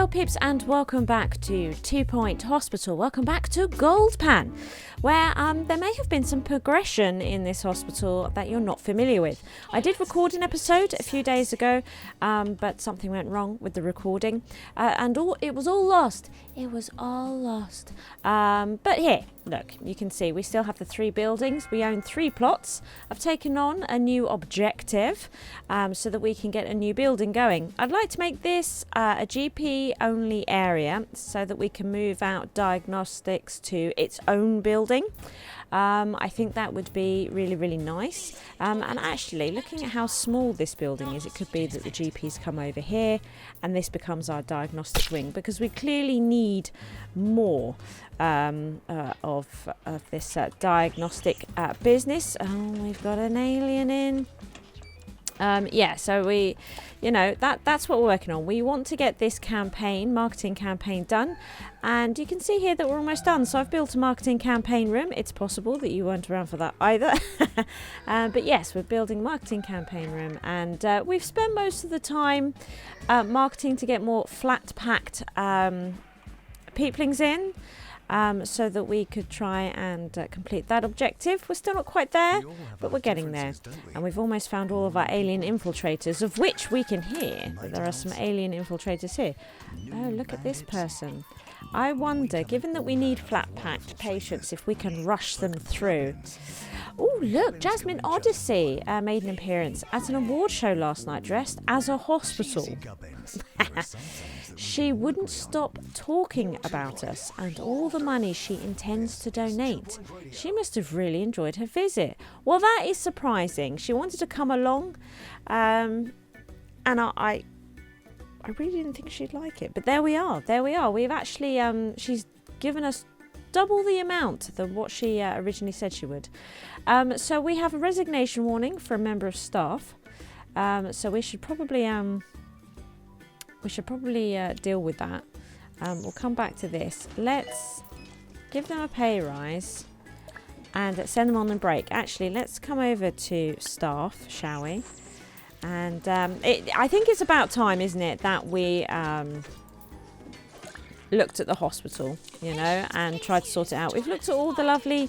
Hello peeps and welcome back to 2 Point Hospital. Welcome back to Goldpan, where there may have been some progression in this hospital that you're not familiar with. I did record an episode a few days ago, but something went wrong with the recording, and it was all lost. It was all lost. But here, look, you can see we still have the 3 buildings. We own 3 plots. I've taken on a new objective so that we can get a new building going. I'd like to make this a GP only area so that we can move out diagnostics to its own building. I think that would be really nice. And actually, looking at how small this building is, it could be that the GPs come over here and this becomes our diagnostic wing, because we clearly need more of this diagnostic business. Oh, we've got an alien in. So we, that's what we're working on. We want to get this marketing campaign done, and you can see here that we're almost done. So I've built a marketing campaign room. It's possible that you weren't around for that either. But yes, we're building a marketing campaign room, and we've spent most of the time marketing to get more flat packed peeplings in. So that we could try and complete that objective. We're still not quite there, but we're getting there. And we've almost found all of our alien infiltrators, of which we can hear that there are some alien infiltrators here. Oh, look at this person. I wonder, given that we need flat-packed patients, if we can rush them through. Oh, look, Jasmine Odyssey made an appearance at an award show last night dressed as a hospital. She wouldn't stop talking about us and all the money she intends to donate. She must have really enjoyed her visit. Well, that is surprising. She wanted to come along, and I really didn't think she'd like it. But there we are. We've actually, she's given us double the amount than what she originally said she would. So we have a resignation warning for a member of staff. So we should probably deal with that. We'll come back to this. Let's give them a pay rise and send them on the break. Actually, let's come over to staff, shall we? And I think it's about time, isn't it, that we looked at the hospital, and tried to sort it out. We've looked at all the lovely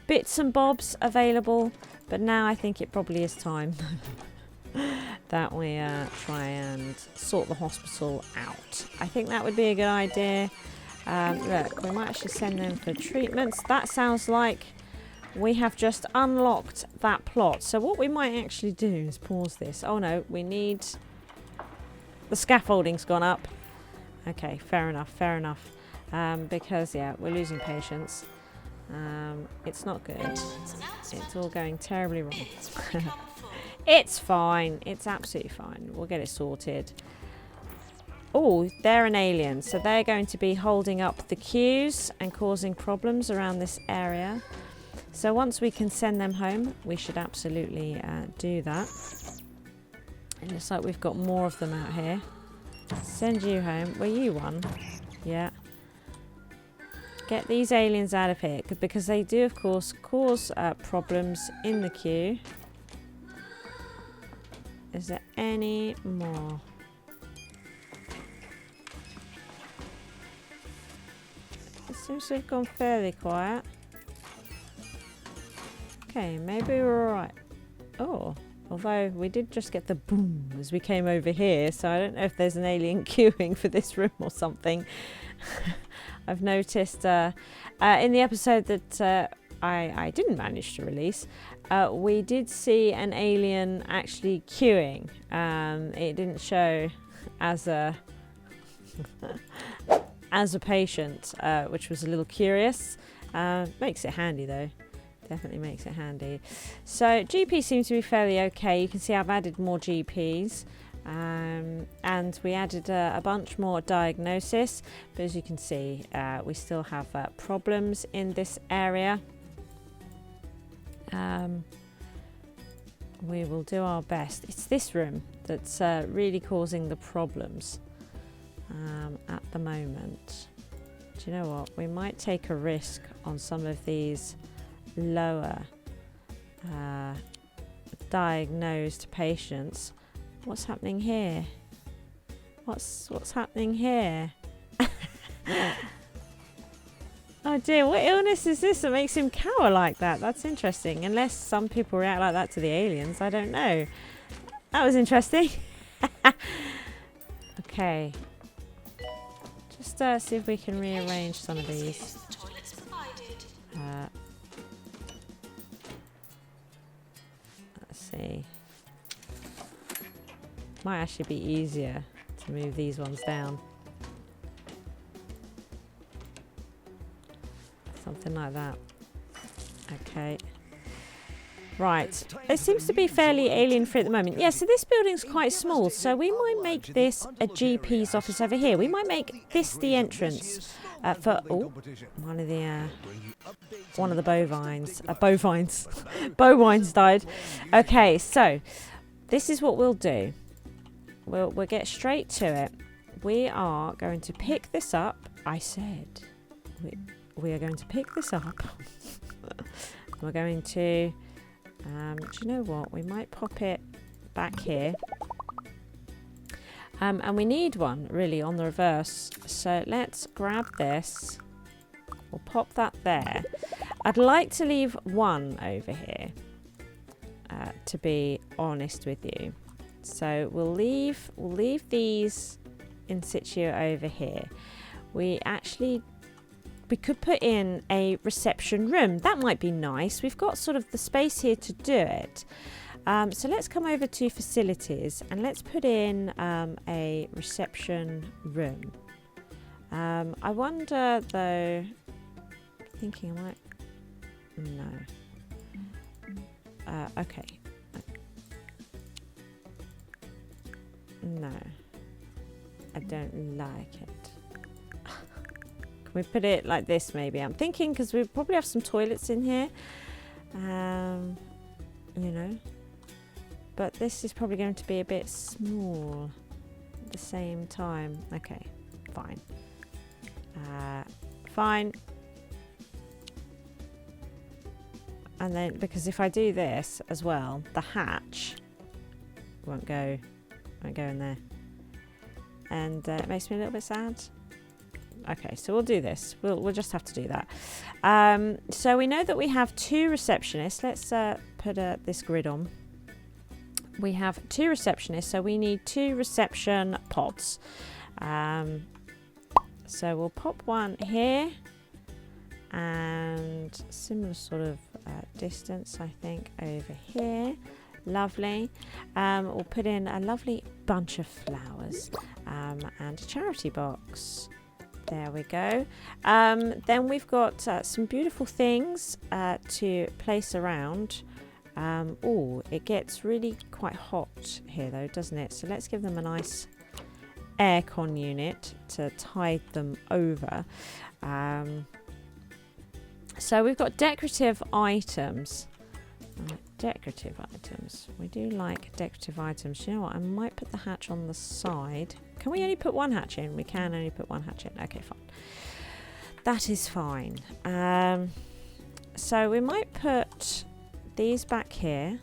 bits and bobs available, but now I think it probably is time that we try and sort the hospital out. I think that would be a good idea. Look, we might actually send them for treatments. That sounds like we have just unlocked that plot. So what we might actually do is pause this. Oh no, we need... The scaffolding's gone up. Okay, fair enough. Because, yeah, we're losing patients. It's not good. It's all going terribly wrong. It's fine. It's absolutely fine. We'll get it sorted. Oh, they're an alien. So they're going to be holding up the queues and causing problems around this area. So once we can send them home, we should absolutely do that. It looks like we've got more of them out here. Send you home. Were you one? Yeah. Get these aliens out of here, because they do, of course, cause problems in the queue. Is there any more? It seems to have gone fairly quiet. Okay, maybe we're alright. Oh, although we did just get the boom as we came over here, so I don't know if there's an alien queuing for this room or something. I've noticed in the episode that I didn't manage to release, we did see an alien actually queuing. It didn't show as a patient, which was a little curious. Makes it handy though. Definitely makes it handy. So GP seems to be fairly okay. You can see I've added more GPs. And we added a bunch more diagnosis, but as you can see, we still have problems in this area. We will do our best. It's this room that's really causing the problems at the moment. Do you know what? We might take a risk on some of these lower diagnosed patients. What's happening here? What's happening here? Oh dear, what illness is this that makes him cower like that? That's interesting. Unless some people react like that to the aliens, I don't know. That was interesting. Okay. Just see if we can rearrange some of these. Let's see. Might actually be easier to move these ones down. Something like that. Okay. Right. It seems to be fairly alien-free at the moment. Yeah, so this building's quite small, so we might make this a GP's office over here. We might make this the entrance for... Oh, one of the bovines. Bovines died. Okay, so this is what we'll do. We'll get straight to it. We are going to pick this up. I said we are going to pick this up. We're going to... do you know what? We might pop it back here. And we need one, really, on the reverse. So let's grab this. We'll pop that there. I'd like to leave one over here, to be honest with you. So we'll leave these in situ over here. We could put in a reception room. That might be nice. We've got sort of the space here to do it. So let's come over to facilities and let's put in a reception room. I wonder though, thinking I might, no. Okay. No. I don't like it. We put it like this maybe. I'm thinking because we probably have some toilets in here. You know. But this is probably going to be a bit small at the same time. Okay, fine. Fine. And then, because if I do this as well, the hatch won't go in there. And it makes me a little bit sad. Okay, so we'll do this. We'll just have to do that. So we know that we have 2 receptionists. Let's put this grid on. We have 2 receptionists, so we need 2 reception pods. So we'll pop one here, and similar sort of distance, I think, over here. Lovely. We'll put in a lovely bunch of flowers and a charity box. There we go. Then we've got some beautiful things to place around. Oh, it gets really quite hot here though, doesn't it? So let's give them a nice aircon unit to tide them over. So we've got decorative items. Decorative items. We do like decorative items. You know what? I might put the hatch on the side. Can we only put one hatch in? We can only put one hatch in. Okay, fine. That is fine. So we might put these back here.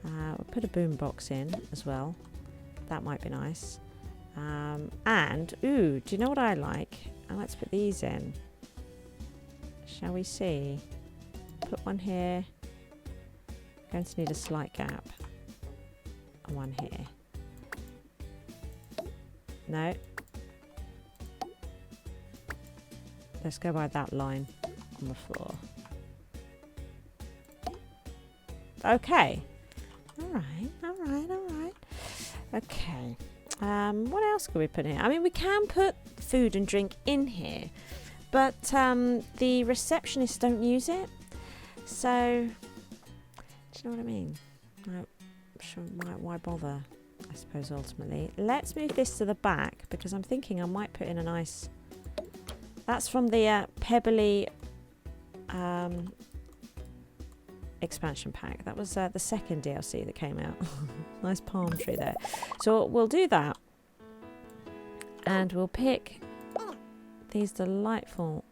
We'll put a boom box in as well. That might be nice. And, ooh, do you know what I like? Let's put these in. Shall we see? Put one here. Going to need a slight gap. And one here. No. Let's go by that line on the floor. Okay. Alright. Okay. What else could we put in? I mean, we can put food and drink in here, but the receptionists don't use it. So, do you know what I mean? No, sure, why bother? I suppose ultimately. Let's move this to the back because I'm thinking I might put in a nice... That's from the Pebbly expansion pack. That was the second DLC that came out. Nice palm tree there. So we'll do that. And we'll pick these delightful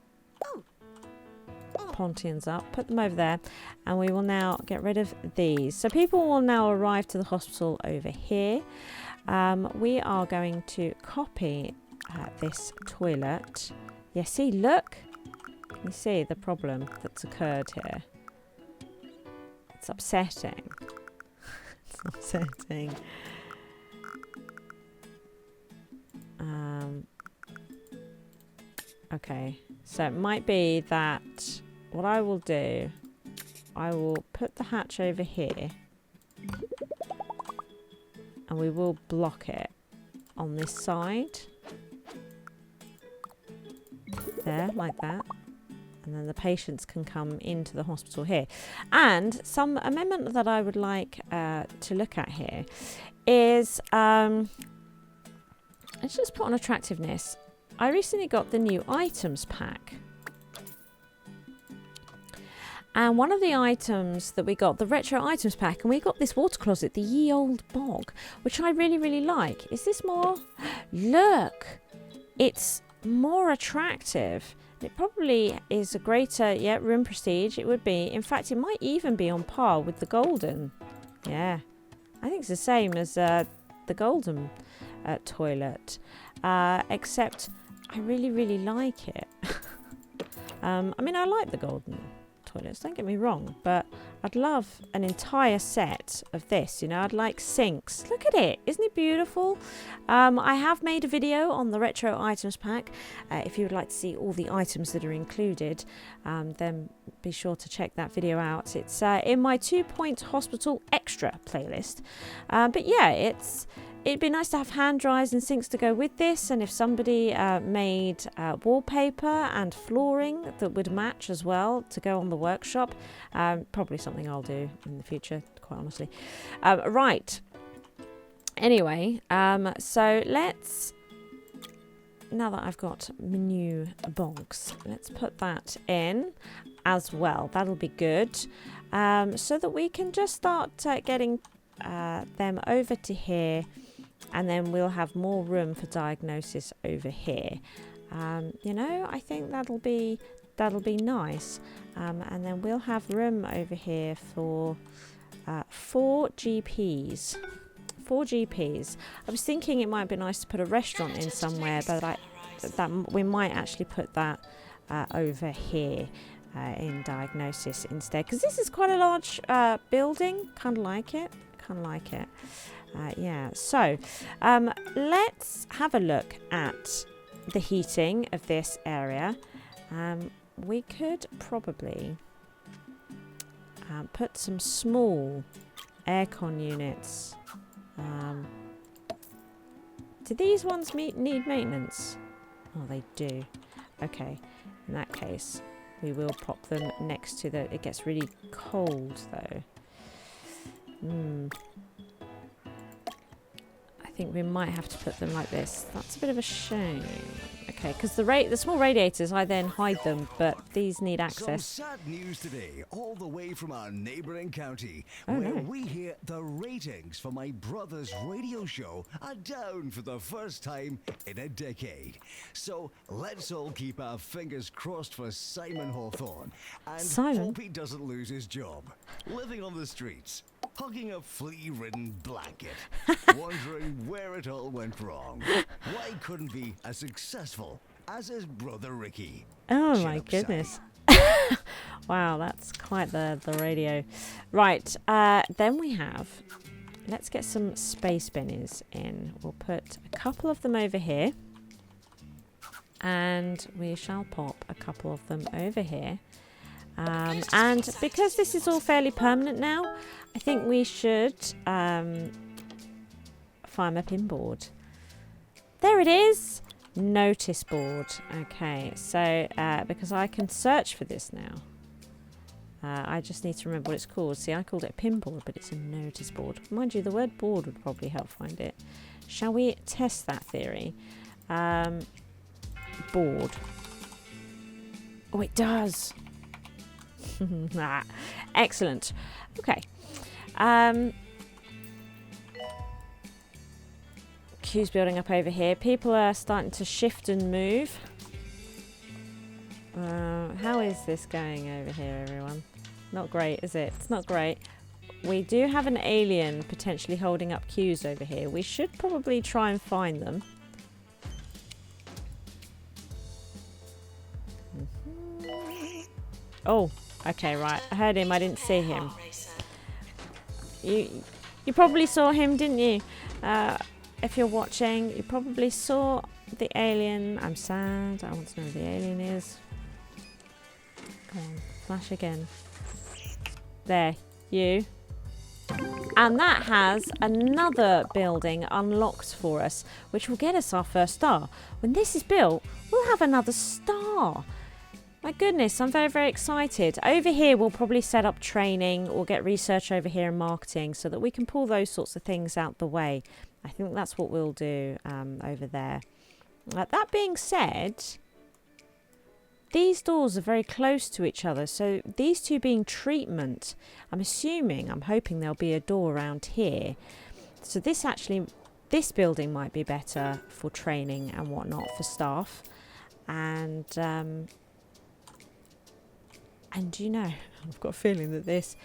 Pontians up, put them over there, and we will now get rid of these. So people will now arrive to the hospital over here. We are going to copy this toilet. Yeah, see, look. Can you see the problem that's occurred here? It's upsetting. It's upsetting. Okay, so it might be that what I will do, I will put the hatch over here and we will block it on this side. There, like that. And then the patients can come into the hospital here. And some amendment that I would like to look at here is, let's just put on attractiveness. I recently got the new items pack. And one of the items that we got, the retro items pack, and we got this water closet, the Ye Old Bog, which I really, really like. Is this more? Look, it's more attractive. It probably is a greater, room prestige. It would be. In fact, it might even be on par with the golden. Yeah, I think it's the same as the golden toilet, except I really, really like it. I mean, I like the golden toilets, don't get me wrong, but I'd love an entire set of this. You know, I'd like sinks. Look at it, isn't it beautiful? I have made a video on the retro items pack. If you would like to see all the items that are included, then be sure to check that video out. It's in my 2 Point Hospital Extra playlist. But yeah, it'd be nice to have hand dryers and sinks to go with this, and if somebody made wallpaper and flooring that would match as well to go on the workshop, probably something I'll do in the future, quite honestly. Right. Anyway, so let's, now that I've got menu bogs, let's put that in as well. That'll be good, so that we can just start getting them over to here. And then we'll have more room for diagnosis over here. You know, I think that'll be nice. And then we'll have room over here for 4 GPs. 4 GPs. I was thinking it might be nice to put a restaurant in somewhere, but we might actually put that over here in diagnosis instead, because this is quite a large building. Kind of like it. Yeah, so let's have a look at the heating of this area. We could probably put some small aircon units. Do these ones need maintenance? Oh, they do. Okay, in that case, we will pop them next to the... It gets really cold, though. I think we might have to put them like this. That's a bit of a shame. Okay, because the small radiators, I then hide them, but these need access. Some sad news today, all the way from our neighbouring county, where we hear the ratings for my brother's radio show are down for the first time in a decade. So let's all keep our fingers crossed for Simon Hawthorne and hope he doesn't lose his job. Living on the streets, hugging a flea-ridden blanket, wondering where it all went wrong. Why couldn't be as successful as his brother Ricky? Oh my goodness. Wow, that's quite the radio. Right, then we have, let's get some space bennies in. We'll put a couple of them over here, and we shall pop a couple of them over here. And because this is all fairly permanent now, I think we should find my pin board. There it is! Notice board. Okay, so because I can search for this now. I just need to remember what it's called. See, I called it a pin board, but it's a notice board. Mind you, the word board would probably help find it. Shall we test that theory? Board. Oh, it does! Excellent. Okay. Queues building up over here. People are starting to shift and move. How is this going over here, everyone? Not great, is it? It's not great. We do have an alien potentially holding up queues over here. We should probably try and find them. Oh, okay, right. I heard him. I didn't see him. You probably saw him, didn't you? If you're watching, you probably saw the alien. I'm sad. I want to know who the alien is. Come on, flash again. There, you. And that has another building unlocked for us, which will get us our first star. When this is built, we'll have another star. My goodness, I'm very, very excited. Over here, we'll probably set up training. We'll get research over here and marketing so that we can pull those sorts of things out the way. I think that's what we'll do over there. That being said, these doors are very close to each other. So these two being treatment, I'm hoping there'll be a door around here. So this building might be better for training and whatnot for staff. And you know, I've got a feeling that this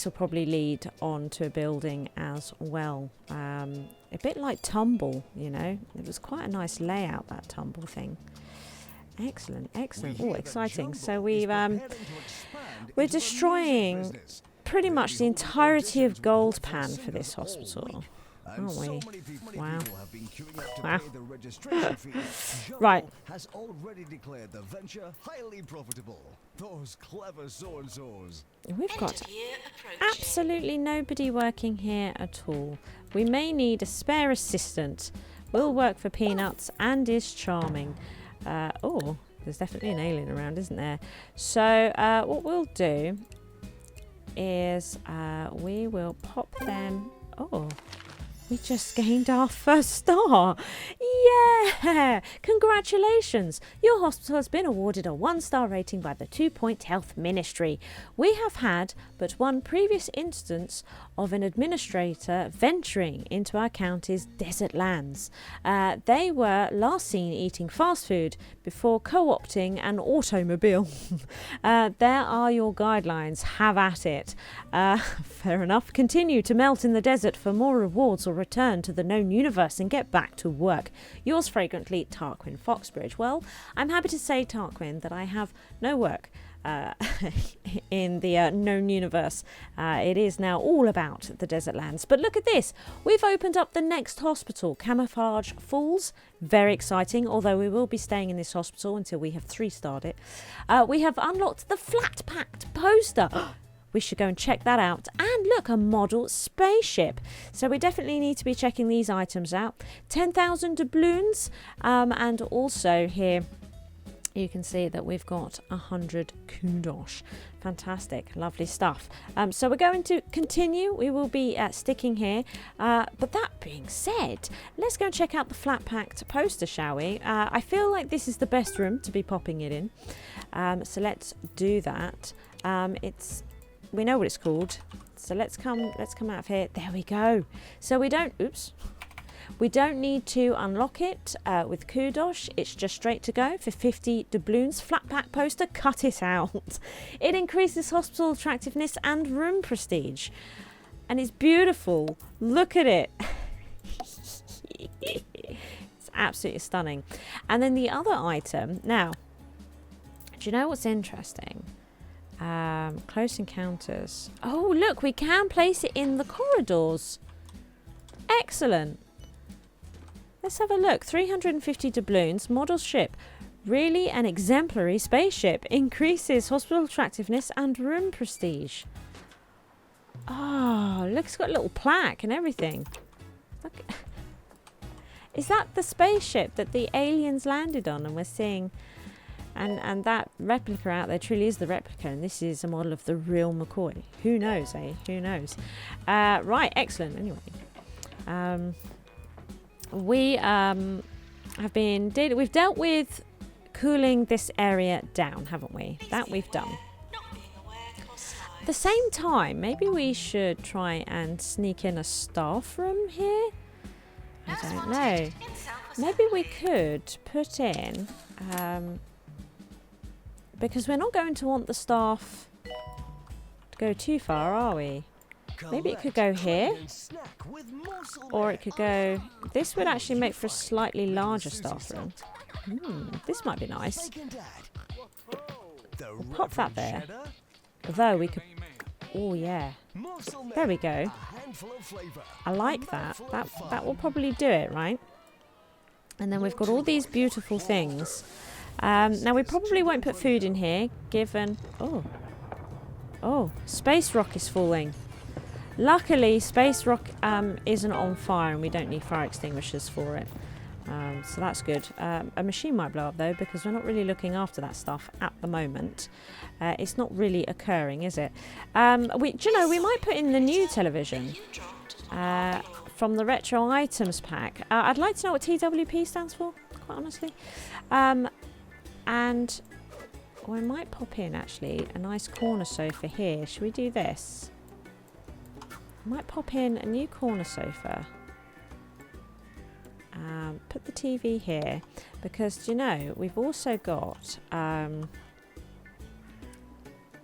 will probably lead on to a building as well. A bit like Tumble, you know. It was quite a nice layout, that Tumble thing. Excellent, excellent. Oh, exciting. So we're destroying pretty much the entirety of Goldpan for this hospital. Aren't we? Wow. Wow. Right. Has already declared the venture highly profitable. Those clever so-and-sos. We've got absolutely nobody working here at all. We may need a spare assistant. Will work for peanuts and is charming. Oh, there's definitely an alien around, isn't there? So what we'll do is we will pop them. Oh. We just gained our first star. Yeah! Congratulations! Your hospital has been awarded a 1-star rating by the 2 Point Health Ministry. We have had but one previous instance of an administrator venturing into our county's desert lands. They were last seen eating fast food before co-opting an automobile. There are your guidelines. Have at it. Fair enough. Continue to melt in the desert for more rewards or return to the known universe and get back to work. Yours fragrantly, Tarquin Foxbridge. Well, I'm happy to say, Tarquin, that I have no work in the known universe. It is now all about the desert lands. But look at this. We've opened up the next hospital, Camouflage Falls. Very exciting, although we will be staying in this hospital until we have 3-starred it. We have unlocked the flat packed poster. We should go and check that out. And look, a model spaceship. So we definitely need to be checking these items out. 10,000 doubloons. And also here, you can see that we've got 100 kudosh. Fantastic. Lovely stuff. So we're going to continue. We will be sticking here. But that being said, let's go and check out the flat packed poster, shall we? I feel like this is the best room to be popping it in. So let's do that. We know what it's called. So let's come out of here. There we go. So we don't need to unlock it with kudosh. It's just straight to go for 50 doubloons. Flat pack poster, cut it out. It increases hospital attractiveness and room prestige. And it's beautiful. Look at it. It's absolutely stunning. And then the other item. Now, do you know what's interesting? Close encounters. Oh, look, we can place it in the corridors. Excellent. Let's have a look. 350 doubloons. Model ship. Really an exemplary spaceship. Increases hospital attractiveness and room prestige. Oh, look, it's got a little plaque and everything. Look. Is that the spaceship that the aliens landed on and we're seeing? And that replica out there truly is the replica, and this is a model of the real McCoy. Who knows, eh? Who knows? Right, excellent. Anyway, we've dealt with cooling this area down, haven't we? That we've done. At the same time, maybe we should try and sneak in a staff room here. I don't know. Maybe we could put in. Because we're not going to want the staff to go too far, are we? Maybe it could go here. Or it could go... This would actually make for a slightly larger staff room. This might be nice. The pop that Reverend there. Cheddar, Although we could... Oh, yeah. muscle There we milk, go. a handful of flavour, I like a that. mouthful of That will fun. probably do it, right? And then we've got all these beautiful things. Now, we probably won't put food in here, given... Oh, Space Rock is falling. Luckily, Space Rock isn't on fire and we don't need fire extinguishers for it. So that's good. A machine might blow up though, because we're not really looking after that stuff at the moment. It's not really occurring, is it? Do you know, we might put in the new television from the retro items pack. I'd like to know what TWP stands for, quite honestly. And we might pop in actually a nice corner sofa here. Should we do this? Might pop in a new corner sofa. Put the TV here, because do you know, we've also got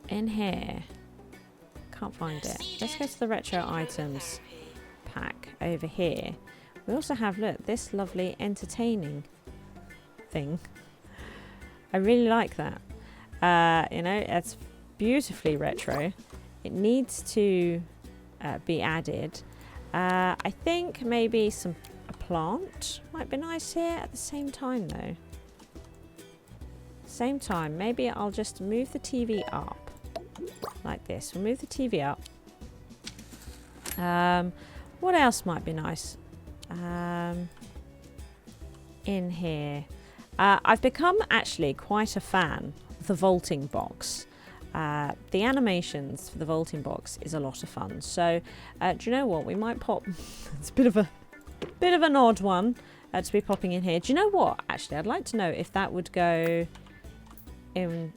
in here, can't find it. Let's go to the retro items pack over here. We also have, look, this lovely entertaining thing. I really like that. You know, it's beautifully retro. It needs to be added. I think maybe a plant might be nice here at the same time though. Same time, maybe I'll just move the TV up like this. We'll move the TV up. What else might be nice in here? I've become actually quite a fan of the vaulting box. The animations for the vaulting box is a lot of fun. So do you know what? We might pop. It's a bit of an odd one to be popping in here. Do you know what? Actually, I'd like to know if that would go in,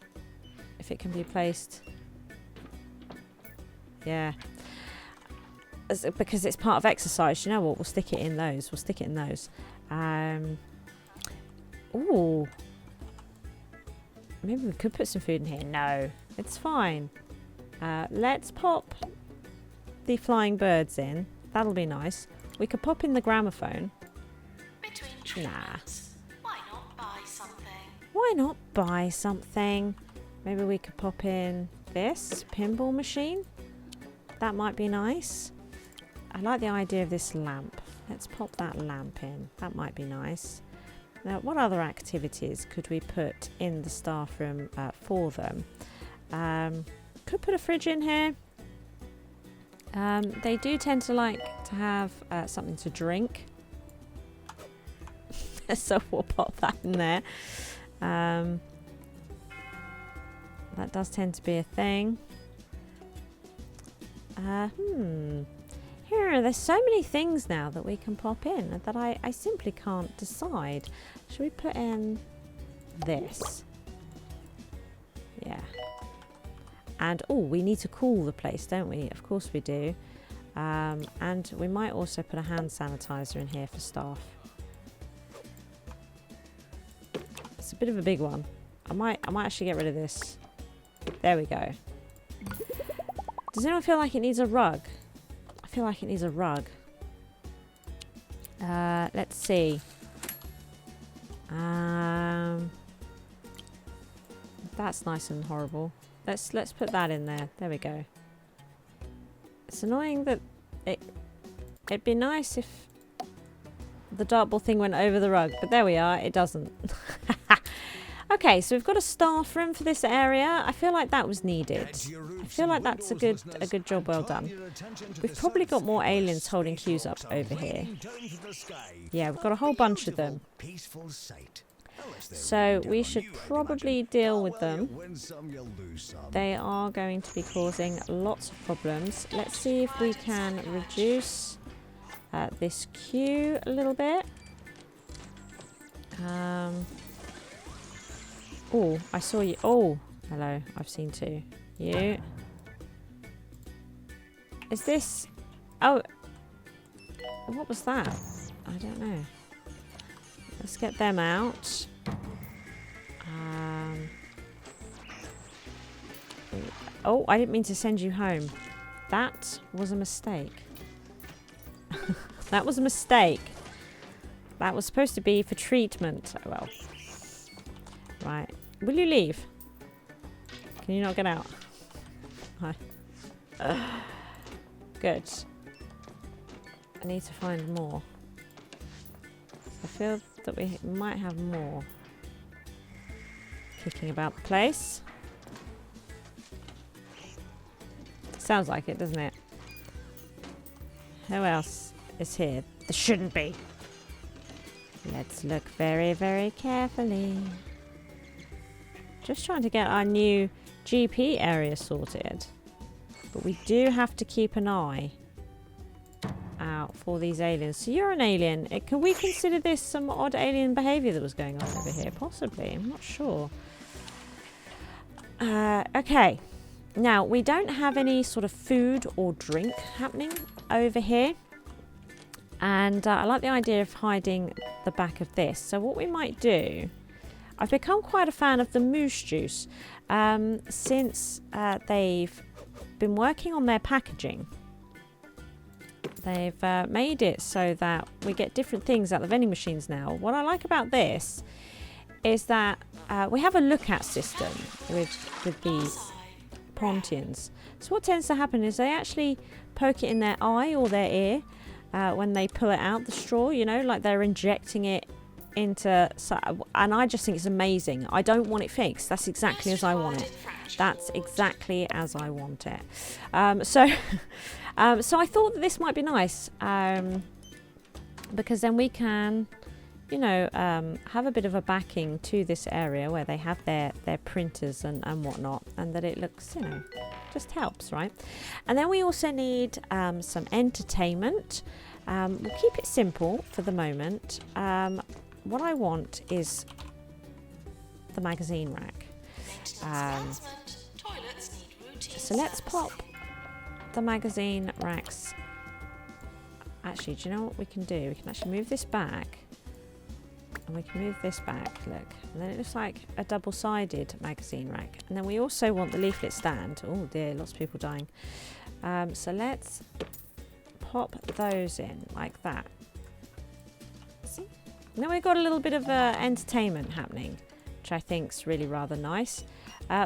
if it can be placed. Yeah. Because it's part of exercise. Do you know what? We'll stick it in those. We'll stick it in those. Ooh. Maybe we could put some food in here. No, it's fine. Let's pop the flying birds in. That'll be nice. We could pop in the gramophone. Nah. Why not buy something? Why not buy something? Maybe we could pop in this pinball machine. That might be nice. I like the idea of this lamp. Let's pop that lamp in. That might be nice. Now, what other activities could we put in the staff room for them? Could put a fridge in here. They do tend to like to have something to drink. So we'll pop that in there. That does tend to be a thing. Here, there's so many things now that we can pop in that I simply can't decide. Should we put in this? Yeah. And, oh, we need to cool the place, don't we? Of course we do. And we might also put a hand sanitizer in here for staff. It's a bit of a big one. I might actually get rid of this. There we go. Does anyone feel like it needs a rug? I feel like it needs a rug. Let's see. That's nice and horrible. Let's put that in there. There we go. It's annoying that it'd be nice if the dartboard thing went over the rug, but there we are. It doesn't. Okay, so we've got a staff room for this area. I feel like that was needed. I feel like that's a good job well done. We've probably got more aliens holding queues up over here. Yeah, we've got a whole bunch of them. So we should probably deal with them. They are going to be causing lots of problems. Let's see if we can reduce this queue a little bit. Oh, I saw you. Oh, hello. I've seen two. You. Is this... Oh. What was that? I don't know. Let's get them out. Oh, I didn't mean to send you home. That was a mistake. That was a mistake. That was supposed to be for treatment. Well. Right. Will you leave? Can you not get out? Hi. Good. I need to find more. I feel that we might have more kicking about the place. Sounds like it, doesn't it? Who else is here? There shouldn't be. Let's look very, very carefully. Just trying to get our new GP area sorted. But we do have to keep an eye out for these aliens. So you're an alien. Can we consider this some odd alien behaviour that was going on over here? Possibly. I'm not sure. Okay. Now, we don't have any sort of food or drink happening over here. And I like the idea of hiding the back of this. So what we might do... I've become quite a fan of the moose juice since they've been working on their packaging. They've made it so that we get different things out of the vending machines now. What I like about this is that we have a look-at system with these Pontians. So what tends to happen is they actually poke it in their eye or their ear when they pull it out, the straw, you know, like they're injecting it into... And I just think it's amazing. I don't want it fixed. That's exactly as I want it. That's exactly as I want it. So I thought that this might be nice because then we can, you know, have a bit of a backing to this area where they have their printers and whatnot, and that it looks, you know, just helps, right? And then we also need some entertainment. We'll keep it simple for the moment. What I want is the magazine rack. So let's pop the magazine racks. Actually, do you know what we can do? We can actually move this back. And we can move this back, look. And then it looks like a double-sided magazine rack. And then we also want the leaflet stand. Oh dear, lots of people dying. So let's pop those in like that. See? And then we've got a little bit of entertainment happening, which I think is really rather nice.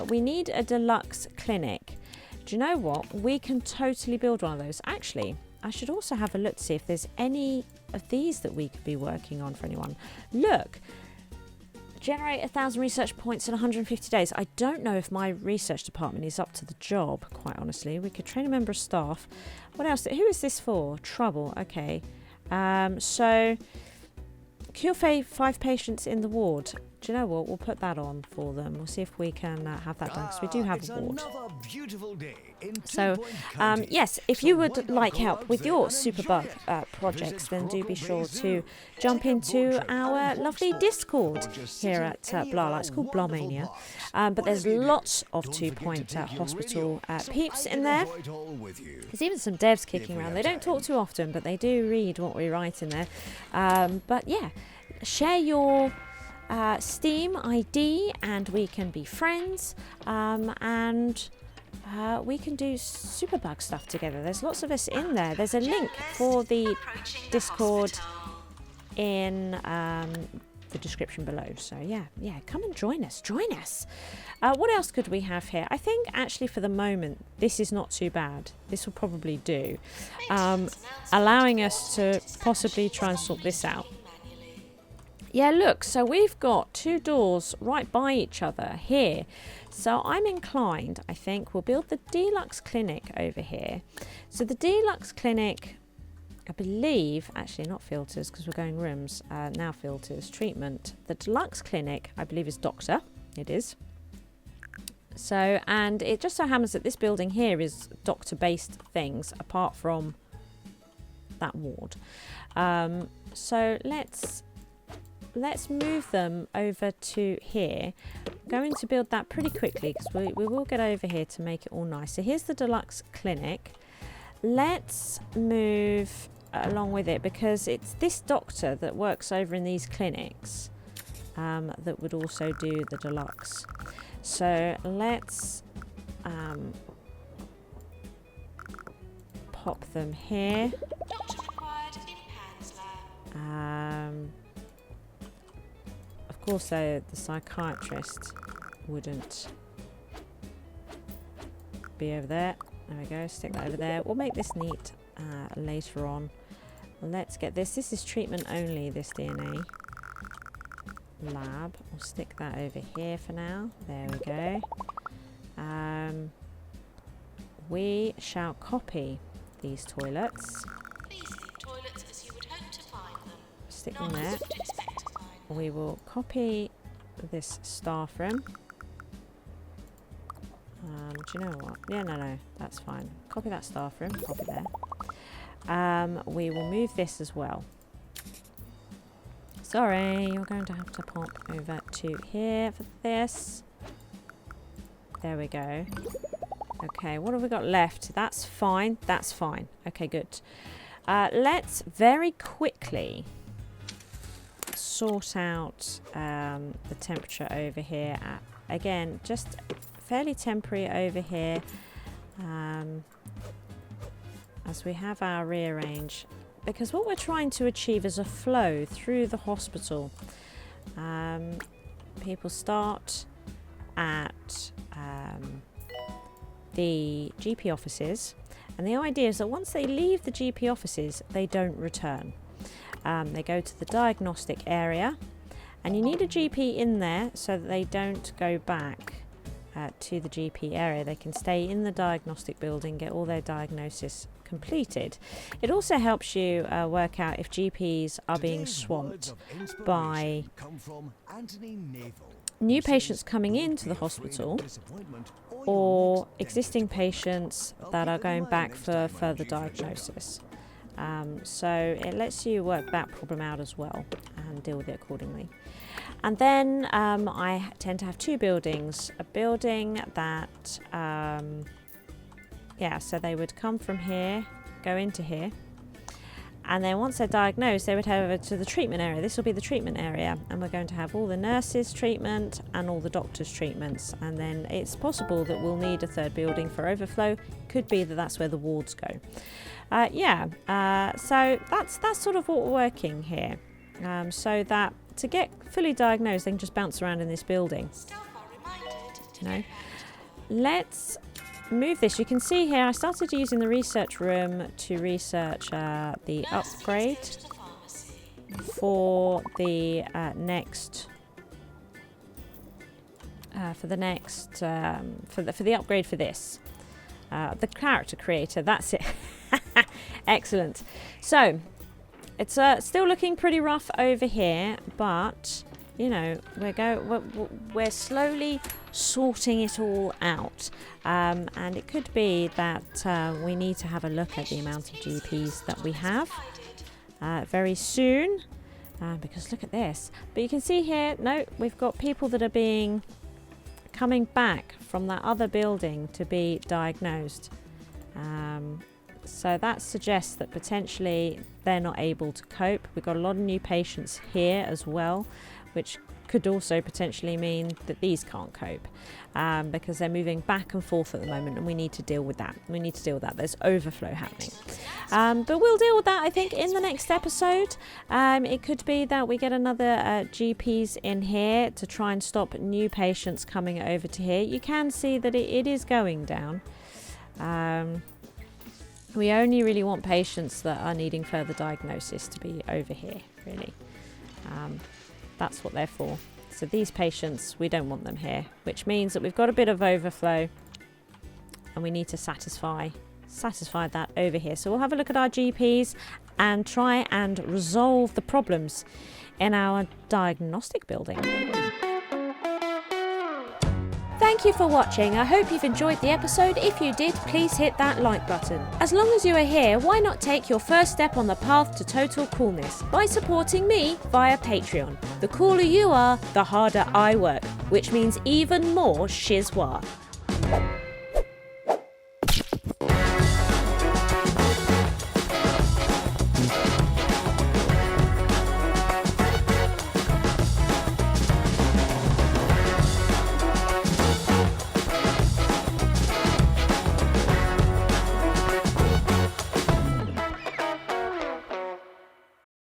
We need a Deluxe Clinic. Do you know what? We can totally build one of those. Actually, I should also have a look to see if there's any of these that we could be working on for anyone. Look, generate 1,000 research points in 150 days. I don't know if my research department is up to the job, quite honestly. We could train a member of staff. What else? Who is this for? Trouble. Okay. So, cure 5 patients in the ward. Do you know what? We'll put that on for them. We'll see if we can have that done, because we do have a ward. So, yes, if you would like help with your superbug projects, then do be sure to jump into our lovely Discord here at Blarla. It's called Blarmania. But there's lots of 2 Point Hospital peeps in there. There's even some devs kicking around. They don't talk too often, but they do read what we write in there. But yeah, share your Steam ID and we can be friends, and we can do superbug stuff together. There's lots of us in there. There's a link for the Discord in the description below. So yeah, come and join us. What else could we have here? I think actually for the moment this is not too bad. This will probably do, allowing us to possibly try and sort this out. Yeah, look, so we've got 2 doors right by each other here. So I'm inclined, I think, we'll build the Deluxe Clinic over here. So the Deluxe Clinic, I believe, actually not filters because we're going rooms, now filters, treatment. The Deluxe Clinic, I believe, is doctor. It is. So, and it just so happens that this building here is doctor-based things apart from that ward. So let's move them over to here. I'm going to build that pretty quickly because we will get over here to make it all nice. So here's the Deluxe Clinic. Let's move along with it because it's this doctor that works over in these clinics that would also do the Deluxe. So let's pop them here. Of course, the psychiatrist wouldn't be over there. There we go, stick that over there. We'll make this neat later on. Let's get this. This is treatment only, this DNA lab. We'll stick that over here for now. There we go. We shall copy these toilets. Please leave toilets as you would hope to find them. Stick them Not there. as you would expect to find them. We will copy this staff room. Do you know what? Yeah, no, that's fine. Copy that staff room. Copy there. We will move this as well. Sorry, you're going to have to pop over to here for this. There we go. Okay, what have we got left? That's fine. That's fine. Okay, good. Let's very quickly sort out the temperature over here. Again, just fairly temporary over here. As we have our rearrange, because what we're trying to achieve is a flow through the hospital. People start at the GP offices, and the idea is that once they leave the GP offices, they don't return. They go to the diagnostic area, and you need a GP in there so that they don't go back to the GP area. They can stay in the diagnostic building, get all their diagnosis completed. It also helps you work out if GPs are being swamped by new patients coming into the hospital or existing patients that are going back for further diagnosis. So it lets you work that problem out as well and deal with it accordingly. And then I tend to have two buildings. A building that, so they would come from here, go into here. And then once they're diagnosed, they would head over to the treatment area. This will be the treatment area. And we're going to have all the nurses' treatment and all the doctors' treatments. And then it's possible that we'll need a third building for overflow. Could be that that's where the wards go. So that's sort of what we're working here. So that to get fully diagnosed, they can just bounce around in this building. Staff are reminded to You know, get back to let's move this. You can see here I started using the research room to research the upgrade to the pharmacy. for the next for the upgrade for this. The character creator, that's it. Excellent. So it's still looking pretty rough over here, but you know we're slowly sorting it all out, and it could be that we need to have a look at the amount of GPs that we have very soon, because look at this. But you can see here, no, we've got people that are coming back from that other building to be diagnosed. So that suggests that potentially they're not able to cope. We've got a lot of new patients here as well, which could also potentially mean that these can't cope because they're moving back and forth at the moment, and we need to deal with that. There's overflow happening. But we'll deal with that, I think, in the next episode. It could be that we get another GPs in here to try and stop new patients coming over to here. You can see that it is going down. We only really want patients that are needing further diagnosis to be over here, really. That's what they're for. So these patients, we don't want them here, which means that we've got a bit of overflow and we need to satisfy that over here. So we'll have a look at our GPs and try and resolve the problems in our diagnostic building. Thank you for watching. I hope you've enjoyed the episode. If you did, please hit that like button. As long as you are here, why not take your first step on the path to total coolness by supporting me via Patreon. The cooler you are, the harder I work, which means even more SHIZWAH.